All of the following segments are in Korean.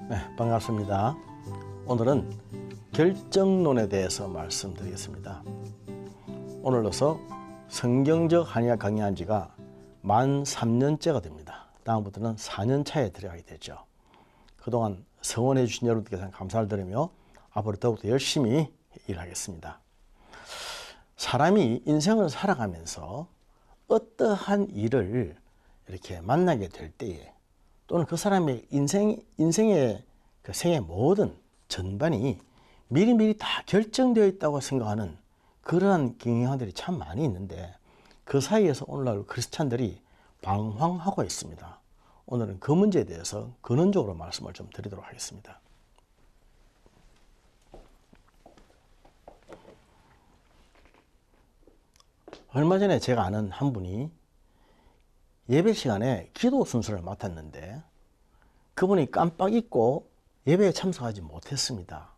네, 반갑습니다. 오늘은 결정론에 대해서 말씀드리겠습니다. 오늘로서 성경적 한의학 강의한 지가 만 3년째가 됩니다. 다음부터는 4년 차에 들어가게 되죠. 그동안 성원해 주신 여러분께서 감사를 드리며 앞으로 더욱더 열심히 일하겠습니다. 사람이 인생을 살아가면서 어떠한 일을 이렇게 만나게 될 때에 또는 그 사람의 인생의 그 생의 모든 전반이 미리미리 다 결정되어 있다고 생각하는 그러한 경향들이 참 많이 있는데 그 사이에서 오늘날 크리스찬들이 방황하고 있습니다. 오늘은 그 문제에 대해서 근원적으로 말씀을 좀 드리도록 하겠습니다. 얼마 전에 제가 아는 한 분이 예배 시간에 기도 순서를 맡았는데 그분이 깜빡 잊고 예배에 참석하지 못했습니다.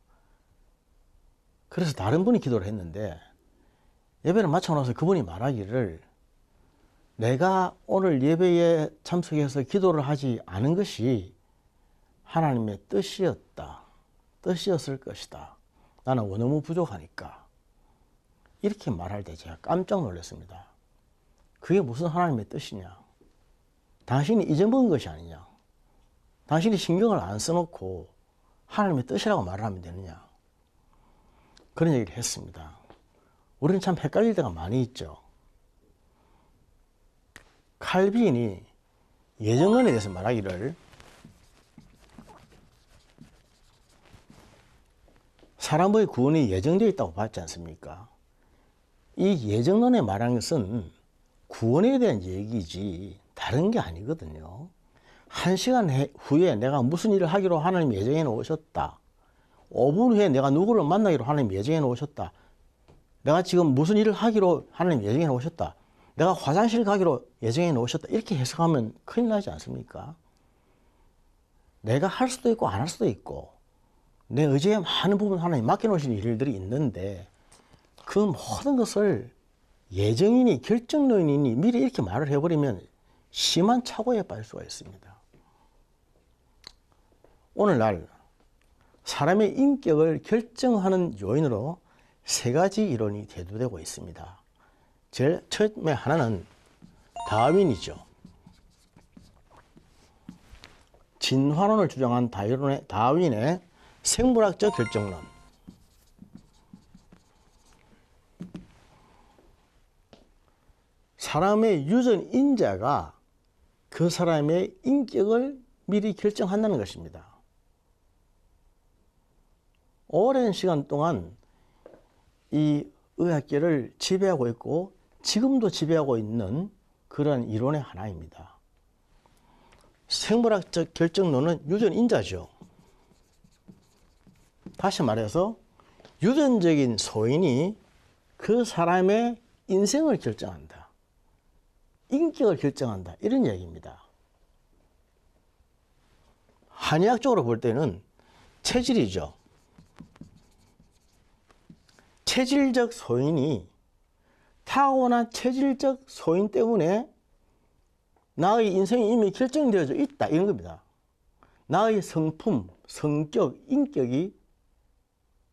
그래서 다른 분이 기도를 했는데 예배를 마치고 나서 그분이 말하기를 내가 오늘 예배에 참석해서 기도를 하지 않은 것이 하나님의 뜻이었을 것이다. 나는 너무 부족하니까. 이렇게 말할 때 제가 깜짝 놀랐습니다. 그게 무슨 하나님의 뜻이냐? 당신이 잊어먹은 것이 아니냐? 당신이 신경을 안 써놓고 하나님의 뜻이라고 말을 하면 되느냐? 그런 얘기를 했습니다. 우리는 참 헷갈릴 때가 많이 있죠. 칼빈이 예정론에 대해서 말하기를 사람의 구원이 예정되어 있다고 봤지 않습니까? 이 예정론에 말하는 것은 구원에 대한 얘기지 다른 게 아니거든요. 1시간 후에 내가 무슨 일을 하기로 하나님 예정해 놓으셨다. 5분 후에 내가 누구를 만나기로 하나님 예정해 놓으셨다. 내가 지금 무슨 일을 하기로 하나님 예정해 놓으셨다. 내가 화장실 가기로 예정해 놓으셨다. 이렇게 해석하면 큰일 나지 않습니까? 내가 할 수도 있고 안 할 수도 있고 내 의지에 많은 부분 하나님 맡겨놓으신 일들이 있는데 그 모든 것을 예정인이 결정론인이 미리 이렇게 말을 해버리면 심한 착오에 빠질 수가 있습니다. 오늘날 사람의 인격을 결정하는 요인으로 3가지 이론이 대두되고 있습니다. 제일 처음에 하나는 다윈이죠. 진화론을 주장한 다윈의 생물학적 결정론. 사람의 유전 인자가 그 사람의 인격을 미리 결정한다는 것입니다. 오랜 시간 동안 이 의학계를 지배하고 있고 지금도 지배하고 있는 그런 이론의 하나입니다. 생물학적 결정론은 유전 인자죠. 다시 말해서 유전적인 소인이 그 사람의 인생을 결정한다. 인격을 결정한다. 이런 얘기입니다. 한의학적으로 볼 때는 체질이죠. 체질적 소인이 타고난 체질적 소인 때문에 나의 인생이 이미 결정되어져 있다. 이런 겁니다. 나의 성품, 성격, 인격이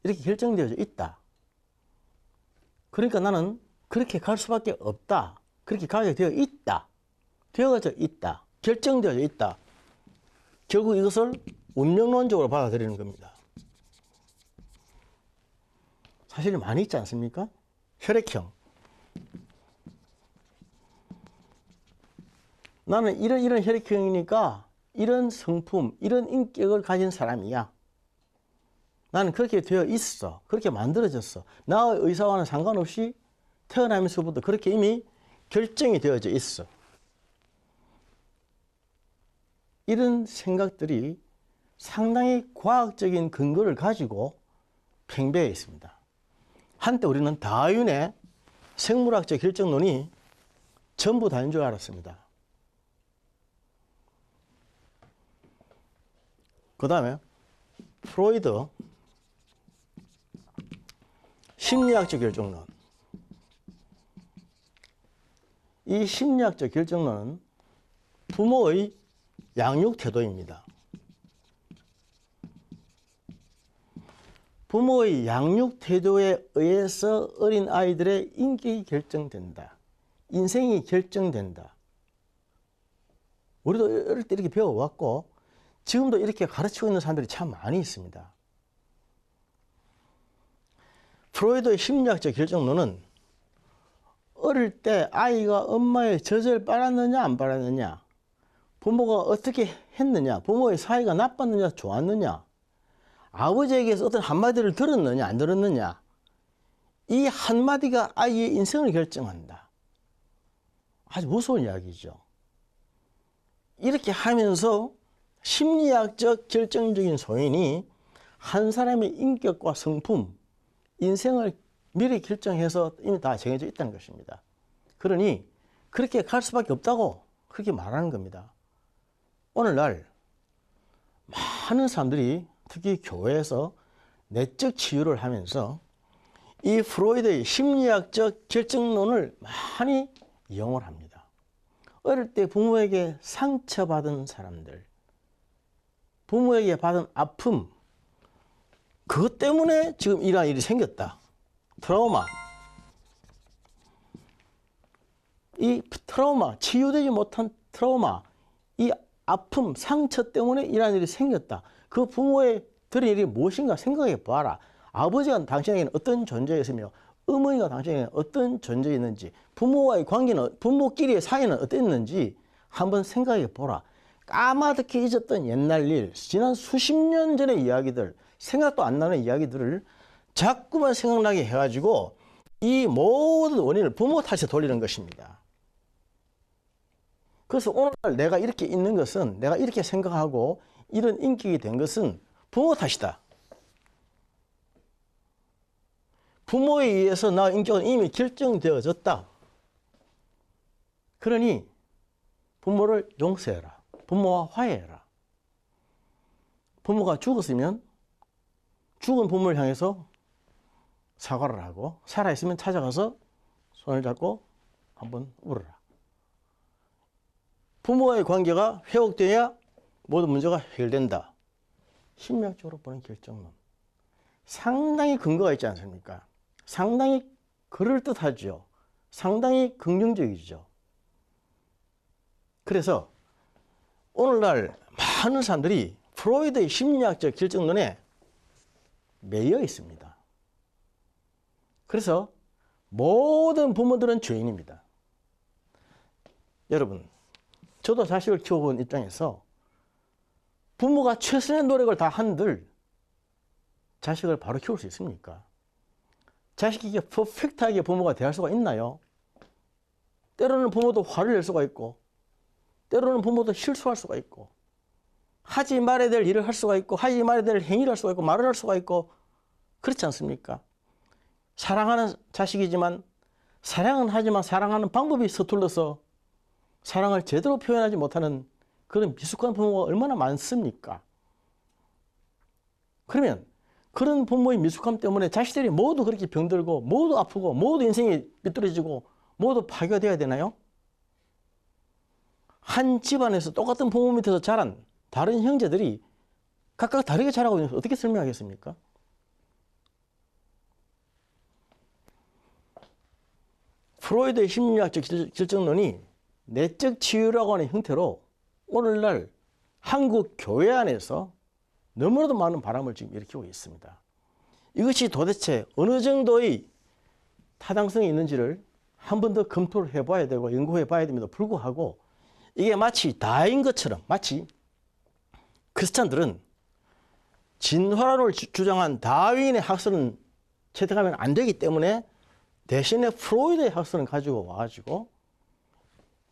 이렇게 결정되어져 있다. 그러니까 나는 그렇게 갈 수밖에 없다. 그렇게 가게 되어 있다. 되어져 있다. 결정되어져 있다. 결국 이것을 운명론적으로 받아들이는 겁니다. 사실 많이 있지 않습니까? 혈액형. 나는 이런 혈액형이니까 이런 성품, 이런 인격을 가진 사람이야. 나는 그렇게 되어 있어. 그렇게 만들어졌어. 나의 의사와는 상관없이 태어나면서부터 그렇게 이미 결정이 되어져 있어. 이런 생각들이 상당히 과학적인 근거를 가지고 팽배해 있습니다. 한때 우리는 다윈의 생물학적 결정론이 전부 다인 줄 알았습니다. 그 다음에 프로이드 심리학적 결정론. 이 심리학적 결정론은 부모의 양육 태도입니다. 부모의 양육 태도에 의해서 어린 아이들의 인격이 결정된다. 인생이 결정된다. 우리도 어릴 때 이렇게 배워왔고 지금도 이렇게 가르치고 있는 사람들이 참 많이 있습니다. 프로이드의 심리학적 결정론은 어릴 때 아이가 엄마의 젖을 빨았느냐 안 빨았느냐, 부모가 어떻게 했느냐, 부모의 사이가 나빴느냐 좋았느냐, 아버지에게서 어떤 한마디를 들었느냐 안 들었느냐, 이 한마디가 아이의 인생을 결정한다. 아주 무서운 이야기죠. 이렇게 하면서 심리학적 결정적인 소인이 한 사람의 인격과 성품, 인생을 미리 결정해서 이미 다 정해져 있다는 것입니다. 그러니 그렇게 갈 수밖에 없다고 그렇게 말하는 겁니다. 오늘날 많은 사람들이 특히 교회에서 내적 치유를 하면서 이 프로이드의 심리학적 결정론을 많이 이용을 합니다. 어릴 때 부모에게 상처받은 사람들, 부모에게 받은 아픔, 그것 때문에 지금 이러한 일이 생겼다. 트라우마. 이 트라우마, 치유되지 못한 트라우마, 이 아픔, 상처 때문에 이러한 일이 생겼다. 그 부모의 들은 일이 무엇인가 생각해 봐라. 아버지가 당신에게는 어떤 존재였으며 어머니가 당신에게는 어떤 존재였는지, 부모와의 관계는, 부모끼리의 사이는 어땠는지 한번 생각해 보라. 까마득히 잊었던 옛날 일, 지난 수십 년 전의 이야기들, 생각도 안 나는 이야기들을 자꾸만 생각나게 해가지고 이 모든 원인을 부모 탓에 돌리는 것입니다. 그래서 오늘날 내가 이렇게 있는 것은, 내가 이렇게 생각하고 이런 인격이 된 것은 부모 탓이다. 부모에 의해서 나 인격은 이미 결정되어졌다. 그러니 부모를 용서해라. 부모와 화해해라. 부모가 죽었으면 죽은 부모를 향해서 사과를 하고, 살아있으면 찾아가서 손을 잡고 한번 울어라. 부모와의 관계가 회복되어야 모든 문제가 해결된다. 심리학적으로 보는 결정론. 상당히 근거가 있지 않습니까? 상당히 그럴듯하죠. 상당히 긍정적이죠. 그래서 오늘날 많은 사람들이 프로이드의 심리학적 결정론에 매여 있습니다. 그래서 모든 부모들은 죄인입니다. 여러분, 저도 자식을 키워본 입장에서 부모가 최선의 노력을 다 한들 자식을 바로 키울 수 있습니까? 자식에게 퍼펙트하게 부모가 대할 수가 있나요? 때로는 부모도 화를 낼 수가 있고, 때로는 부모도 실수할 수가 있고, 하지 말아야 될 일을 할 수가 있고, 하지 말아야 될 행위를 할 수가 있고, 말을 할 수가 있고, 그렇지 않습니까? 사랑하는 자식이지만, 사랑은 하지만 사랑하는 방법이 서툴러서 사랑을 제대로 표현하지 못하는 그런 미숙한 부모가 얼마나 많습니까? 그러면 그런 부모의 미숙함 때문에 자식들이 모두 그렇게 병들고, 모두 아프고, 모두 인생이 삐뚤어지고, 모두 파괴가 되어야 되나요? 한 집안에서 똑같은 부모 밑에서 자란 다른 형제들이 각각 다르게 자라고 있는 것을 어떻게 설명하겠습니까? 프로이드의 심리학적 결정론이 내적 치유라고 하는 형태로 오늘날 한국 교회 안에서 너무나도 많은 바람을 지금 일으키고 있습니다. 이것이 도대체 어느 정도의 타당성이 있는지를 한 번 더 검토를 해봐야 되고 연구해 봐야 됩니다. 불구하고 이게 마치 다인 것처럼, 마치 크리스찬들은 진화론을 주장한 다윈의 학설은 채택하면 안 되기 때문에 대신에 프로이드의 학설을 가지고 와가지고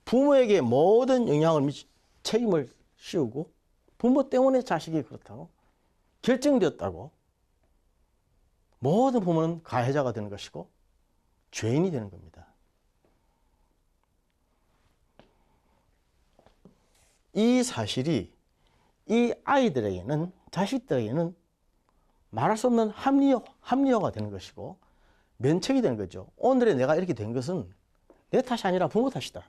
부모에게 모든 영향을 책임을 씌우고 부모 때문에 자식이 그렇다고 결정되었다고, 모든 부모는 가해자가 되는 것이고 죄인이 되는 겁니다. 이 사실이 이 아이들에게는, 자식들에게는 말할 수 없는 합리화가 되는 것이고 면책이 되는 거죠. 오늘의 내가 이렇게 된 것은 내 탓이 아니라 부모 탓이다.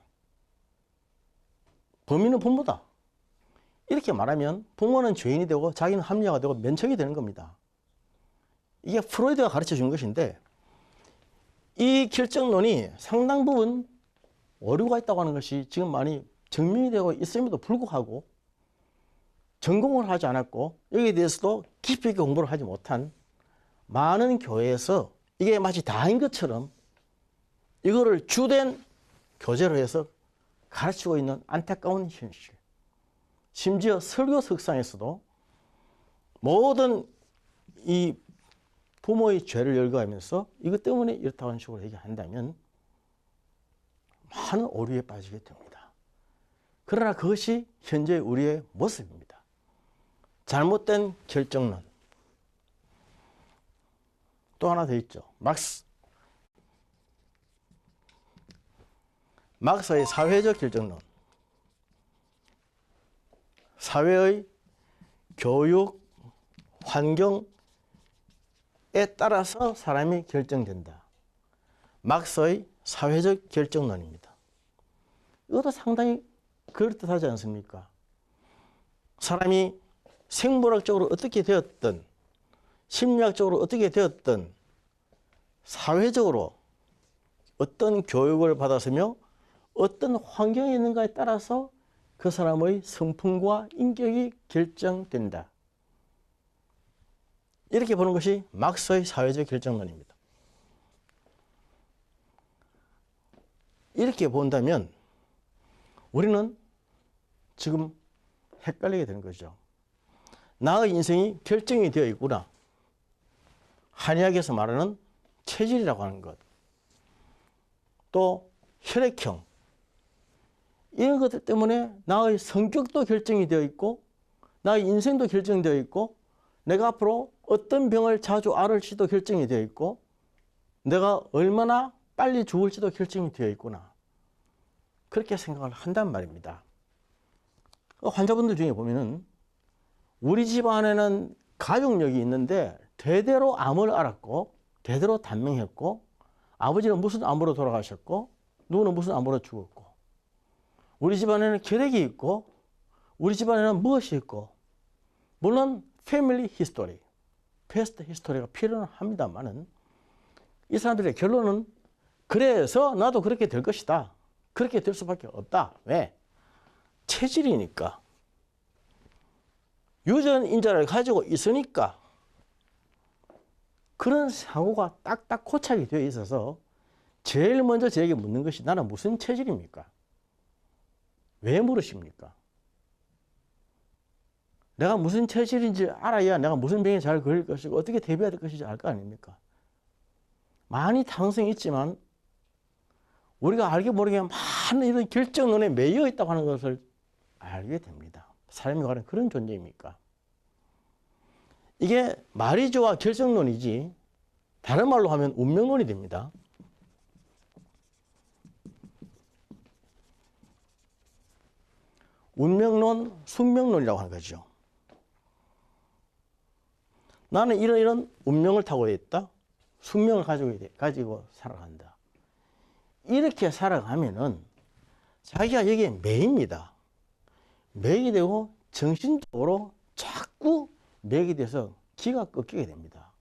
범인은 부모다. 이렇게 말하면 부모는 죄인이 되고 자기는 합리화가 되고 면책이 되는 겁니다. 이게 프로이드가 가르쳐 준 것인데 이 결정론이 상당 부분 오류가 있다고 하는 것이 지금 많이 증명이 되고 있음에도 불구하고 전공을 하지 않았고 여기에 대해서도 깊이 있게 공부를 하지 못한 많은 교회에서 이게 마치 다인 것처럼 이거를 주된 교재로 해서 가르치고 있는 안타까운 현실. 심지어 설교 석상에서도 모든 이 부모의 죄를 열거하면서 이것 때문에 이렇다고 하는 식으로 얘기한다면 많은 오류에 빠지게 됩니다. 그러나 그것이 현재 우리의 모습입니다. 잘못된 결정론. 또 하나 더 있죠. 막스의 사회적 결정론. 사회의 교육, 환경에 따라서 사람이 결정된다. 막스의 사회적 결정론입니다. 이것도 상당히 그럴듯하지 않습니까? 사람이 생물학적으로 어떻게 되었든 심리학적으로 어떻게 되었든 사회적으로 어떤 교육을 받았으며 어떤 환경에 있는가에 따라서 그 사람의 성품과 인격이 결정된다. 이렇게 보는 것이 막스의 사회적 결정론입니다. 이렇게 본다면 우리는 지금 헷갈리게 되는 거죠. 나의 인생이 결정이 되어 있구나. 한의학에서 말하는 체질이라고 하는 것. 또 혈액형. 이런 것들 때문에 나의 성격도 결정이 되어 있고 나의 인생도 결정되어 있고 내가 앞으로 어떤 병을 자주 앓을지도 결정이 되어 있고 내가 얼마나 빨리 죽을지도 결정이 되어 있구나. 그렇게 생각을 한단 말입니다. 환자분들 중에 보면은 우리 집안에는 가족력이 있는데 대대로 암을 앓았고 대대로 단명했고 아버지는 무슨 암으로 돌아가셨고 누구는 무슨 암으로 죽었고 우리 집안에는 결핵이 있고 우리 집안에는 무엇이 있고 물론 패밀리 히스토리, 패스트 히스토리가 필요는 합니다만은 이 사람들의 결론은 그래서 나도 그렇게 될 것이다. 그렇게 될 수밖에 없다. 왜? 체질이니까. 유전인자를 가지고 있으니까 그런 사고가 딱딱 고착이 되어 있어서 제일 먼저 저에게 묻는 것이 나는 무슨 체질입니까? 왜 물으십니까? 내가 무슨 체질인지 알아야 내가 무슨 병에 잘 걸릴 것이고 어떻게 대비해야 될 것인지 알 거 아닙니까? 많이 타능성이 있지만 우리가 알게 모르게 많은 이런 결정론에 매여 있다고 하는 것을 알게 됩니다. 삶이 과연 그런 존재입니까? 이게 말이죠와 결정론이지 다른 말로 하면 운명론이 됩니다. 운명론, 숙명론이라고 하는 거죠. 나는 이런 운명을 타고 있다. 숙명을 가지고 살아간다. 이렇게 살아가면은 자기가 여기에 매입니다. 매이게 되고 정신적으로 자꾸 매이게 돼서 기가 꺾이게 됩니다.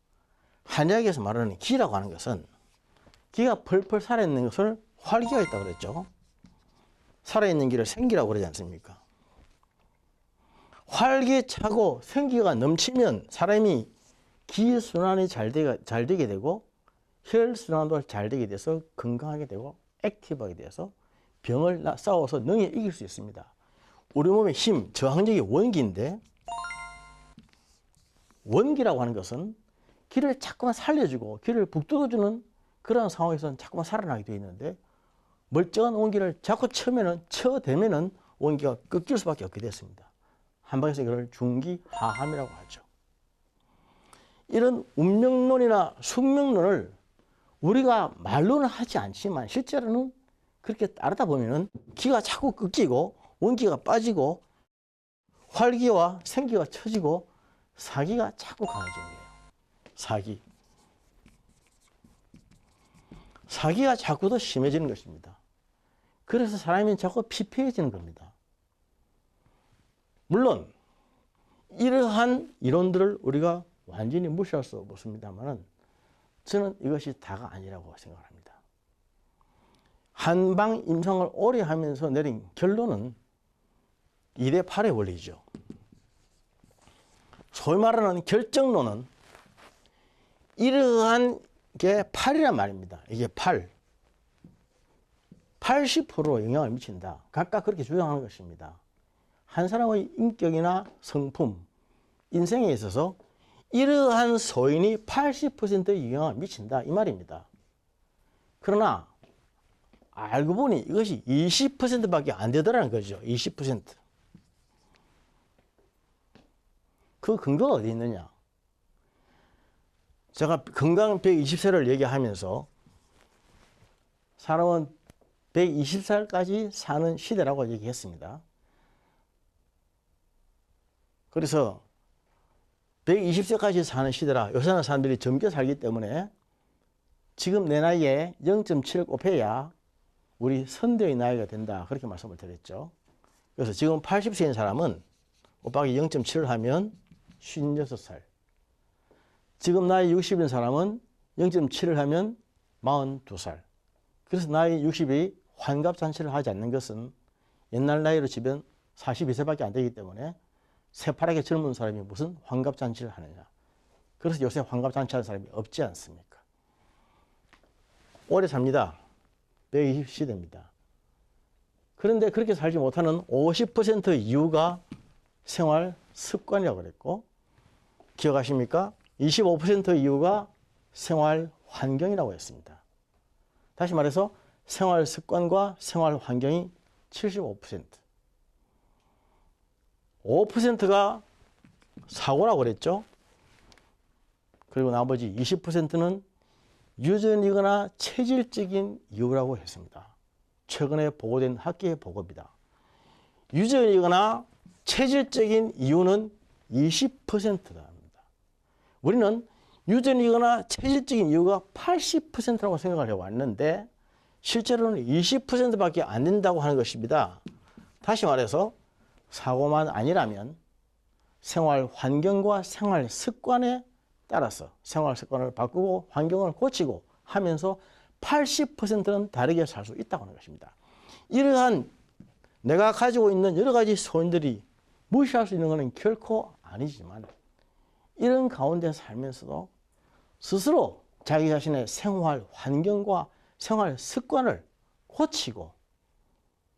한의학에서 말하는 기라고 하는 것은 기가 펄펄 살아있는 것을 활기가 있다고 그랬죠. 살아있는 기를 생기라고 그러지 않습니까? 활기차고 생기가 넘치면 사람이 기순환이 잘 되게 되고 혈순환도 잘 되게 돼서 건강하게 되고 액티브하게 돼서 병을 싸워서 능히 이길 수 있습니다. 우리 몸의 힘, 저항력이 원기인데 원기라고 하는 것은 기를 자꾸만 살려주고 기를 북돋워주는 그런 상황에서는 자꾸만 살아나게 되어 있는데 멀쩡한 원기를 자꾸 쳐대면은 원기가 꺾일 수밖에 없게 됐습니다. 한방에서 이걸 중기하함이라고 하죠. 이런 운명론이나 숙명론을 우리가 말로는 하지 않지만 실제로는 그렇게 따르다 보면은 기가 자꾸 꺾이고 원기가 빠지고 활기와 생기가 처지고 사기가 자꾸 강해지는 거예요. 사기가 자꾸 더 심해지는 것입니다. 그래서 사람이 자꾸 피폐해지는 겁니다. 물론 이러한 이론들을 우리가 완전히 무시할 수 없습니다만은 저는 이것이 다가 아니라고 생각합니다. 한방 임상을 오래 하면서 내린 결론은 2대8의 원리죠. 소위 말하는 결정론은 이러한 게 8이란 말입니다. 이게 8. 80% 영향을 미친다. 각각 그렇게 주장하는 것입니다. 한 사람의 인격이나 성품, 인생에 있어서 이러한 소인이 80%의 영향을 미친다. 이 말입니다. 그러나 알고 보니 이것이 20%밖에 안 되더라는 거죠. 20%. 그 근거가 어디 있느냐? 제가 건강 120세를 얘기하면서 사람은 120살까지 사는 시대라고 얘기했습니다. 그래서 120세까지 사는 시대라 요새는 사람들이 젊게 살기 때문에 지금 내 나이에 0.7을 곱해야 우리 선대의 나이가 된다. 그렇게 말씀을 드렸죠. 그래서 지금 80세인 사람은 곱하기 0.7을 하면 56살. 지금 나이 60인 사람은 0.7을 하면 42살. 그래서 나이 60이 환갑잔치를 하지 않는 것은 옛날 나이로 치면 42세밖에 안 되기 때문에 새파랗게 젊은 사람이 무슨 환갑잔치를 하느냐. 그래서 요새 환갑잔치 하는 사람이 없지 않습니까? 오래 삽니다. 120시대입니다. 그런데 그렇게 살지 못하는 50%의 이유가 생활 습관이라고 그랬고, 기억하십니까? 25%의 이유가 생활 환경이라고 했습니다. 다시 말해서 생활 습관과 생활 환경이 75%. 5%가 사고라고 그랬죠. 그리고 나머지 20%는 유전이거나 체질적인 이유라고 했습니다. 최근에 보고된 학계의 보고입니다. 유전이거나 체질적인 이유는 20%다. 우리는 유전이거나 체질적인 이유가 80%라고 생각을 해왔는데 실제로는 20%밖에 안 된다고 하는 것입니다. 다시 말해서 사고만 아니라면 생활 환경과 생활 습관에 따라서 생활 습관을 바꾸고 환경을 고치고 하면서 80%는 다르게 살 수 있다고 하는 것입니다. 이러한 내가 가지고 있는 여러 가지 소인들이 무시할 수 있는 것은 결코 아니지만 이런 가운데 살면서도 스스로 자기 자신의 생활 환경과 생활 습관을 고치고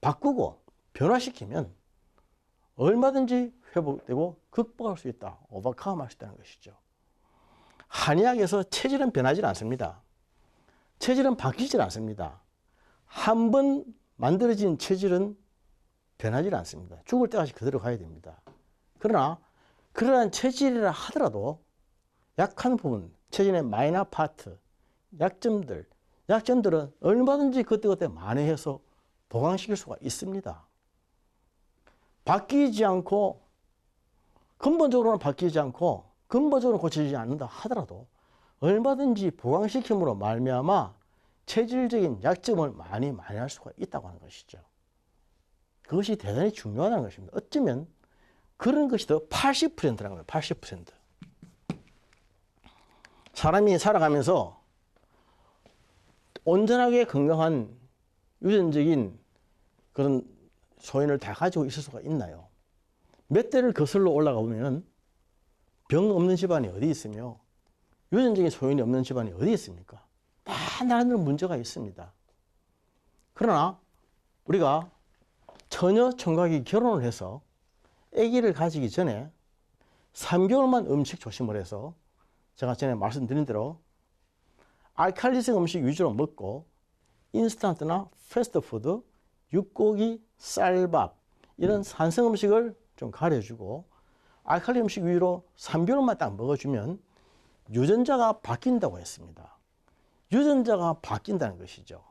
바꾸고 변화시키면 얼마든지 회복되고 극복할 수 있다. 오버컴할 수 있다는 것이죠. 한의학에서 체질은 변하지 않습니다. 체질은 바뀌지 않습니다. 한 번 만들어진 체질은 변하지 않습니다. 죽을 때까지 그대로 가야 됩니다. 그러나 그러한 체질이라 하더라도 약한 부분, 체질의 마이너 파트, 약점들은 얼마든지 그때그때 만회해서 보강시킬 수가 있습니다. 바뀌지 않고 근본적으로는 바뀌지 않고 근본적으로 고치지 않는다 하더라도 얼마든지 보강시킴으로 말미암아 체질적인 약점을 많이 만회할 수가 있다고 하는 것이죠. 그것이 대단히 중요하다는 것입니다. 어쩌면 그런 것이 더 80%라는 거예요. 80%. 사람이 살아가면서 온전하게 건강한 유전적인 그런 소인을 다 가지고 있을 수가 있나요? 몇 대를 거슬러 올라가 보면 병 없는 집안이 어디 있으며 유전적인 소인이 없는 집안이 어디 있습니까? 다 나름대로 문제가 있습니다. 그러나 우리가 처녀 총각이 결혼을 해서 아기를 가지기 전에 3개월만 음식 조심을 해서 제가 전에 말씀드린 대로 알칼리성 음식 위주로 먹고 인스턴트나 패스트푸드, 육고기, 쌀밥 이런 산성 음식을 좀 가려주고 알칼리 음식 위주로 3개월만 딱 먹어주면 유전자가 바뀐다고 했습니다. 유전자가 바뀐다는 것이죠.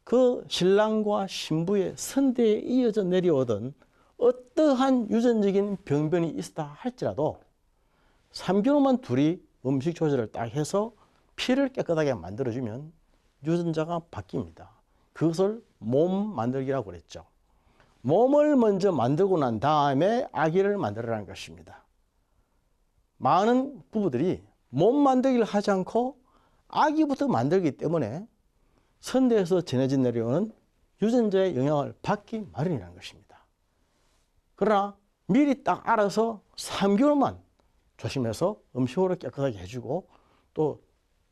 그 신랑과 신부의 선대에 이어져 내려오던 어떠한 유전적인 병변이 있다 할지라도 3개월만 둘이 음식 조절을 딱 해서 피를 깨끗하게 만들어주면 유전자가 바뀝니다. 그것을 몸 만들기라고 그랬죠. 몸을 먼저 만들고 난 다음에 아기를 만들어라는 것입니다. 많은 부부들이 몸 만들기를 하지 않고 아기부터 만들기 때문에 선대에서 전해진 내려오는 유전자의 영향을 받기 마련이라는 것입니다. 그러나 미리 딱 알아서 3개월만 조심해서 음식으로 깨끗하게 해주고 또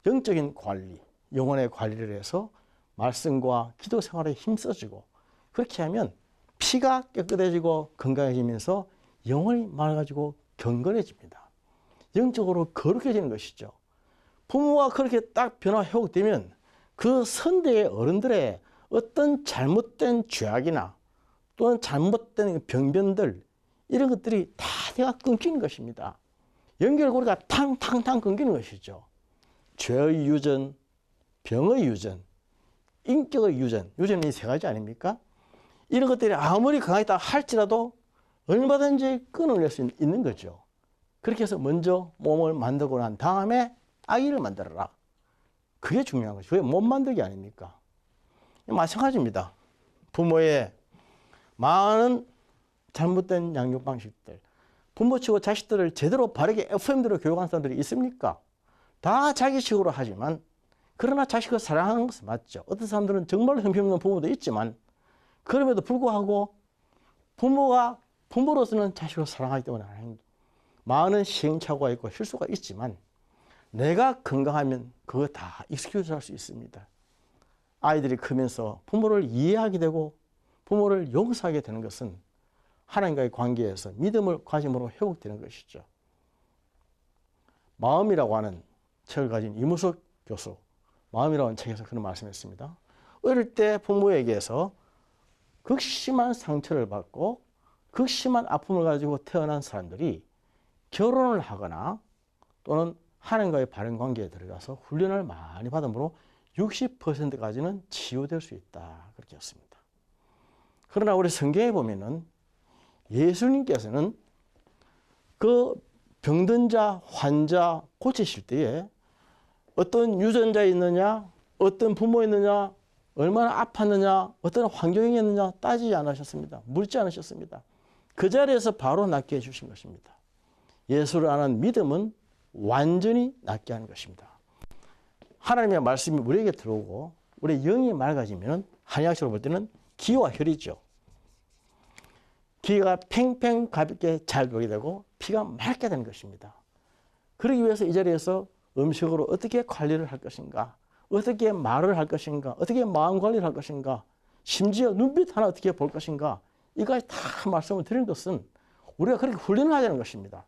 영적인 관리, 영혼의 관리를 해서 말씀과 기도 생활에 힘써주고 그렇게 하면 피가 깨끗해지고 건강해지면서 영혼이 맑아지고 경건해집니다. 영적으로 거룩해지는 것이죠. 부모가 그렇게 딱 변화 회복되면 그 선대의 어른들의 어떤 잘못된 죄악이나 또는 잘못된 병변들 이런 것들이 다 대가 끊기는 것입니다. 연결고리가 탕탕탕 끊기는 것이죠. 죄의 유전, 병의 유전, 인격의 유전, 유전이 세 가지 아닙니까? 이런 것들이 아무리 강하다 할지라도 얼마든지 끊어낼 수 있는 거죠. 그렇게 해서 먼저 몸을 만들고 난 다음에 아기를 만들어라. 그게 중요한 거죠. 그게 몸 만들기 아닙니까? 마찬가지입니다. 부모의 많은 잘못된 양육 방식들. 부모치고 자식들을 제대로 바르게 FM대로 교육하는 사람들이 있습니까? 다 자기식으로 하지만 그러나 자식을 사랑하는 것은 맞죠. 어떤 사람들은 정말 형편없는 부모도 있지만 그럼에도 불구하고 부모가 부모로서는 자식을 사랑하기 때문에 많은 시행착오가 있고 실수가 있지만 내가 건강하면 그거 다 익스큐즈 할 수 있습니다. 아이들이 크면서 부모를 이해하게 되고 부모를 용서하게 되는 것은 하나님과의 관계에서 믿음을 가짐으로 회복되는 것이죠. 마음이라고 하는 책을 가진 이무석 교수, 마음이라고 하는 책에서 그런 말씀했습니다. 어릴 때 부모에게서 극심한 상처를 받고 극심한 아픔을 가지고 태어난 사람들이 결혼을 하거나 또는 하나님과의 바른 관계에 들어가서 훈련을 많이 받으므로 60%까지는 치유될 수 있다. 그렇게 했습니다. 그러나 우리 성경에 보면은 예수님께서는 그 병든 자, 환자 고치실 때에 어떤 유전자에 있느냐, 어떤 부모에 있느냐, 얼마나 아팠느냐, 어떤 환경에 있느냐 따지지 않으셨습니다. 묻지 않으셨습니다. 그 자리에서 바로 낫게 해주신 것입니다. 예수를 아는 믿음은 완전히 낫게 하는 것입니다. 하나님의 말씀이 우리에게 들어오고 우리의 영이 맑아지면 한의학적으로 볼 때는 기와 혈이죠. 기가 팽팽 가볍게 잘 돌게 되고 피가 맑게 되는 것입니다. 그러기 위해서 이 자리에서 음식으로 어떻게 관리를 할 것인가, 어떻게 말을 할 것인가, 어떻게 마음 관리를 할 것인가, 심지어 눈빛 하나 어떻게 볼 것인가, 이까지 다 말씀을 드린 것은 우리가 그렇게 훈련을 하자는 것입니다.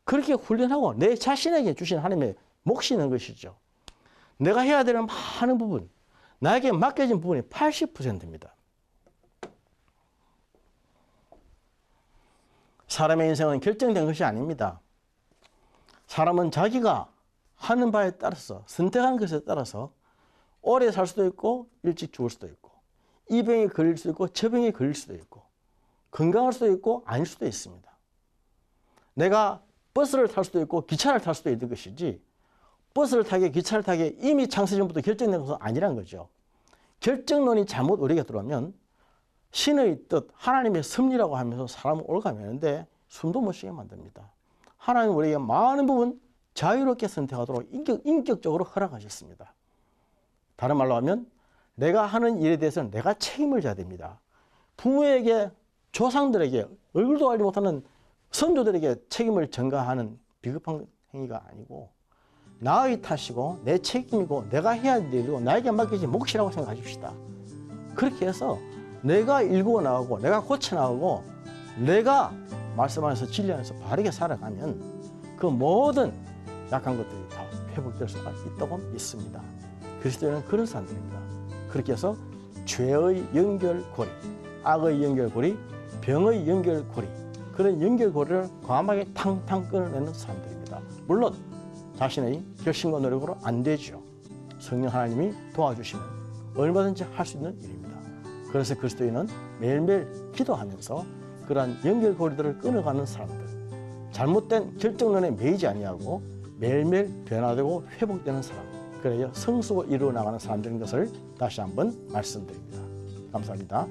그렇게 훈련하고 내 자신에게 주신 하나님의 몫이 있는 것이죠. 내가 해야 되는 많은 부분, 나에게 맡겨진 부분이 80%입니다. 사람의 인생은 결정된 것이 아닙니다. 사람은 자기가 하는 바에 따라서 선택하는 것에 따라서 오래 살 수도 있고 일찍 죽을 수도 있고 이 병에 걸릴 수도 있고 저 병에 걸릴 수도 있고 건강할 수도 있고 아닐 수도 있습니다. 내가 버스를 탈 수도 있고 기차를 탈 수도 있는 것이지 버스를 타게 기차를 타게 이미 창세전부터 결정된 것은 아니란 거죠. 결정론이 잘못 우리에게 들어오면 신의 뜻, 하나님의 섭리라고 하면서 사람을 올가매는데 숨도 못 쉬게 만듭니다. 하나님 우리에게 많은 부분 자유롭게 선택하도록 인격적으로 허락하셨습니다. 다른 말로 하면 내가 하는 일에 대해서는 내가 책임을 져야 됩니다. 부모에게, 조상들에게, 얼굴도 알지 못하는 선조들에게 책임을 전가하는 비겁한 행위가 아니고 나의 탓이고 내 책임이고 내가 해야 될 일이고 나에게 맡겨진 몫이라고 생각하십시다. 그렇게 해서 내가 일구어 나가고 내가 고쳐나가고 내가 말씀 안에서 진리 안에서 바르게 살아가면 그 모든 약한 것들이 다 회복될 수가 있다고 믿습니다. 그리스도인은 그런 사람들입니다. 그렇게 해서 죄의 연결고리, 악의 연결고리, 병의 연결고리 그런 연결고리를 과감하게 탕탕 끊어내는 사람들입니다. 물론 자신의 결심과 노력으로 안 되죠. 성령 하나님이 도와주시면 얼마든지 할 수 있는 일입니다. 그래서 그리스도인은 매일매일 기도하면서 그러한 연결고리들을 끊어가는 사람들, 잘못된 결정론에 매이지 아니하고 매일매일 변화되고 회복되는 사람, 그래야 성숙을 이루어 나가는 사람들인 것을 다시 한번 말씀드립니다. 감사합니다.